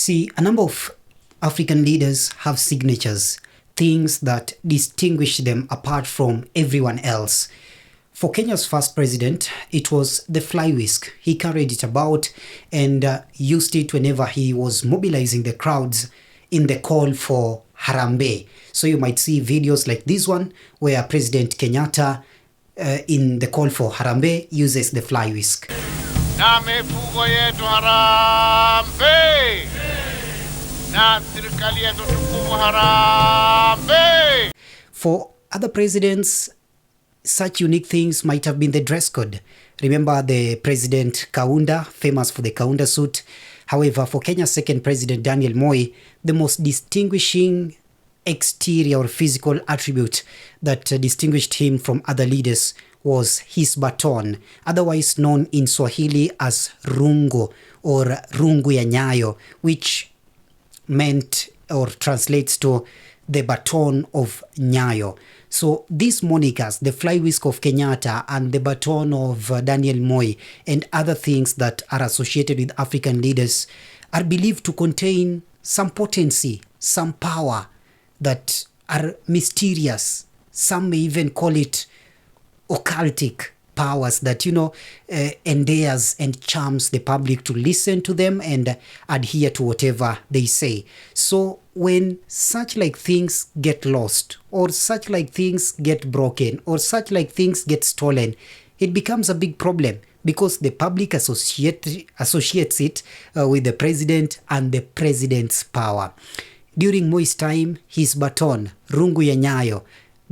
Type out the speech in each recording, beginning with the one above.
See, a number of African leaders have signatures, things that distinguish them apart from everyone else. For Kenya's first president, it was the fly whisk. He carried it about and used it whenever he was mobilizing the crowds in the call for Harambee. So you might see videos like this one where President Kenyatta in the call for Harambee uses the fly whisk. Na mifugo yetu Harambee! Na serikali yetu tukufu Harambee! For other presidents, such unique things might have been the dress code. Remember the President Kaunda, famous for the Kaunda suit. However, for Kenya's second president, Daniel Moi, the most distinguishing exterior or physical attribute that distinguished him from other leaders was his baton, otherwise known in Swahili as Rungu or Rungu ya Nyayo, which meant or translates to the baton of Nyayo. So these monikers, the fly whisk of Kenyatta and the baton of Daniel Moi and other things that are associated with African leaders are believed to contain some potency, some power that are mysterious. Some may even call it occultic powers that, endears and charms the public to listen to them and adhere to whatever they say. So when such like things get lost or such like things get broken or such like things get stolen, it becomes a big problem because the public associates it with the president and the president's power. During Moi's time, his baton, Rungu ya Nyayo,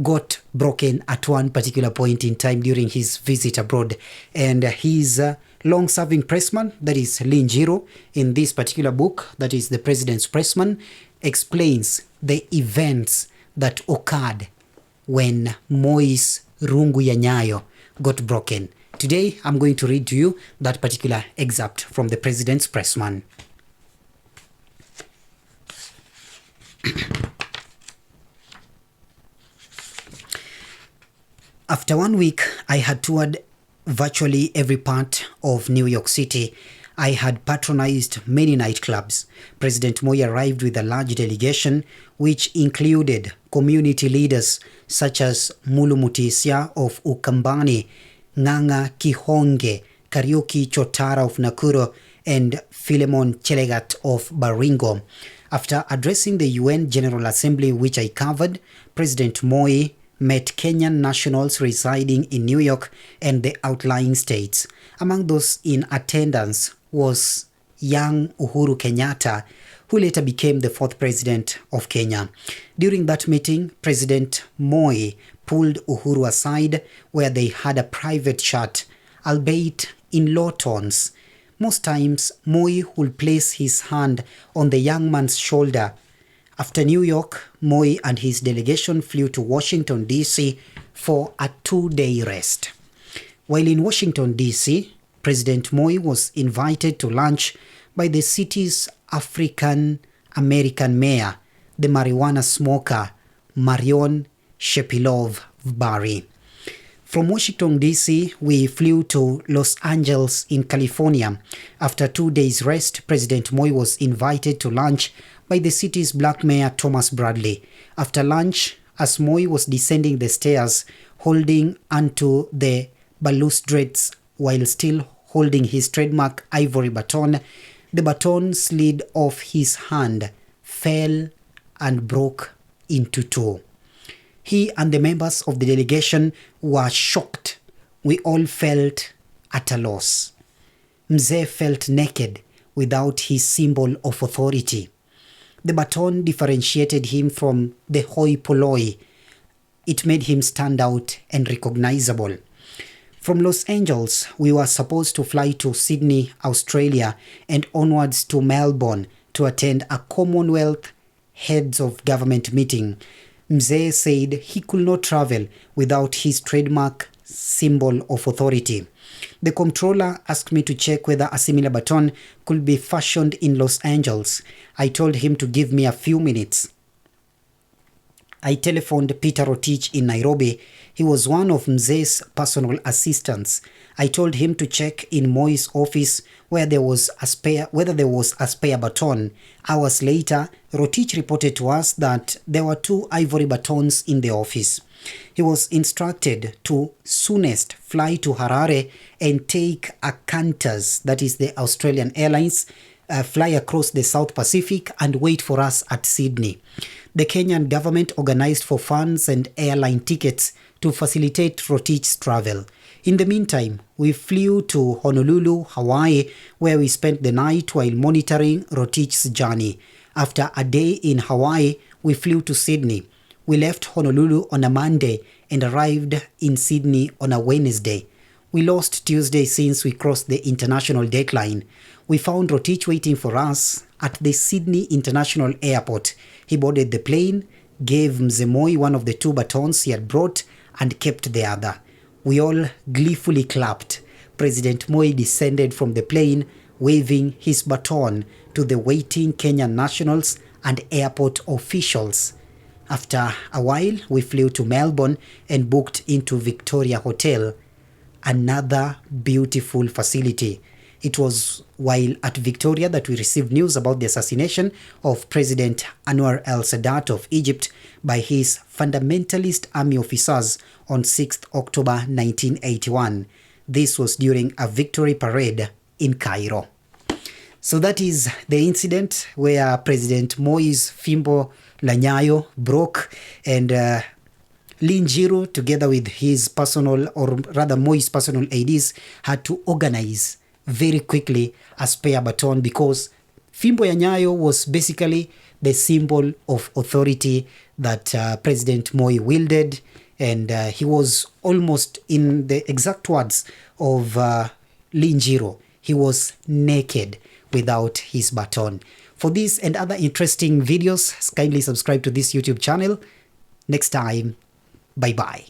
got broken at one particular point in time during his visit abroad. And his long-serving pressman, that is Linjiro, in this particular book, that is The President's Pressman, explains the events that occurred when Moi's Rungu ya Nyayo got broken. Today, I'm going to read to you that particular excerpt from The President's Pressman. After 1 week, I had toured virtually every part of New York City. I had patronized many nightclubs. President Moi arrived with a large delegation, which included community leaders such as Mulu Mutisya of Ukambani, Nganga Kihonge, Kariuki Chotara of Nakuru, and Philemon Chelegat of Baringo. After addressing the UN General Assembly, which I covered, President Moi met Kenyan nationals residing in New York and the outlying states. Among those in attendance was young Uhuru Kenyatta, who later became the fourth president of Kenya. During that meeting, President Moi pulled Uhuru aside where they had a private chat, albeit in low tones. Most times, Moi would place his hand on the young man's shoulder. After New York, Moi and his delegation flew to Washington, D.C. for a 2-day rest. While in Washington, D.C., President Moi was invited to lunch by the city's African-American mayor, the marijuana smoker, Marion Shepilov Vbari. From Washington, D.C., we flew to Los Angeles in California. After 2 days' rest, President Moi was invited to lunch by the city's black mayor, Thomas Bradley. After lunch, as Moi was descending the stairs, holding onto the balustrades while still holding his trademark ivory baton, the baton slid off his hand, fell, and broke into two. He and the members of the delegation were shocked. We all felt at a loss. Mzee felt naked without his symbol of authority. The baton differentiated him from the hoi polloi. It made him stand out and recognizable. From Los Angeles, we were supposed to fly to Sydney, Australia, and onwards to Melbourne to attend a Commonwealth Heads of Government meeting. Mzee said he could not travel without his trademark symbol of authority. The comptroller asked me to check whether a similar baton could be fashioned in Los Angeles. I told him to give me a few minutes. I telephoned Peter Rotich in Nairobi. He was one of Mzee's personal assistants. I told him to check in Moi's office whether there was a spare baton. Hours later, Rotich reported to us that there were 2 ivory batons in the office. He was instructed to soonest fly to Harare and take a Qantas, that is the Australian Airlines, fly across the South Pacific and wait for us at Sydney. The Kenyan government organized for funds and airline tickets to facilitate Rotich's travel. In the meantime, we flew to Honolulu, Hawaii, where we spent the night while monitoring Rotich's journey. After a day in Hawaii, we flew to Sydney. We left Honolulu on a Monday and arrived in Sydney on a Wednesday. We lost Tuesday since we crossed the international deadline. We found Rotich waiting for us at the Sydney International Airport. He boarded the plane, gave Mzee Moi one of the 2 batons he had brought, and kept the other. We all gleefully clapped. President Moi descended from the plane, waving his baton to the waiting Kenyan nationals and airport officials. After a while, we flew to Melbourne and booked into Victoria Hotel, another beautiful facility. It was while at Victoria that we received news about the assassination of President Anwar el-Sadat of Egypt by his fundamentalist army officers on 6th October 1981. This was during a victory parade in Cairo. So that is the incident where President Moi's Fimbo la Nyayo broke, and Lin Jiru, together with his personal, or rather Moi's personal aides, had to organize very quickly a spare baton, because Fimbo ya Nyayo was basically the symbol of authority that President Moi wielded, and he was almost, in the exact words of Lin Jiru, he was naked without his baton. For this and other interesting videos, kindly subscribe to this YouTube channel. Next time, bye-bye.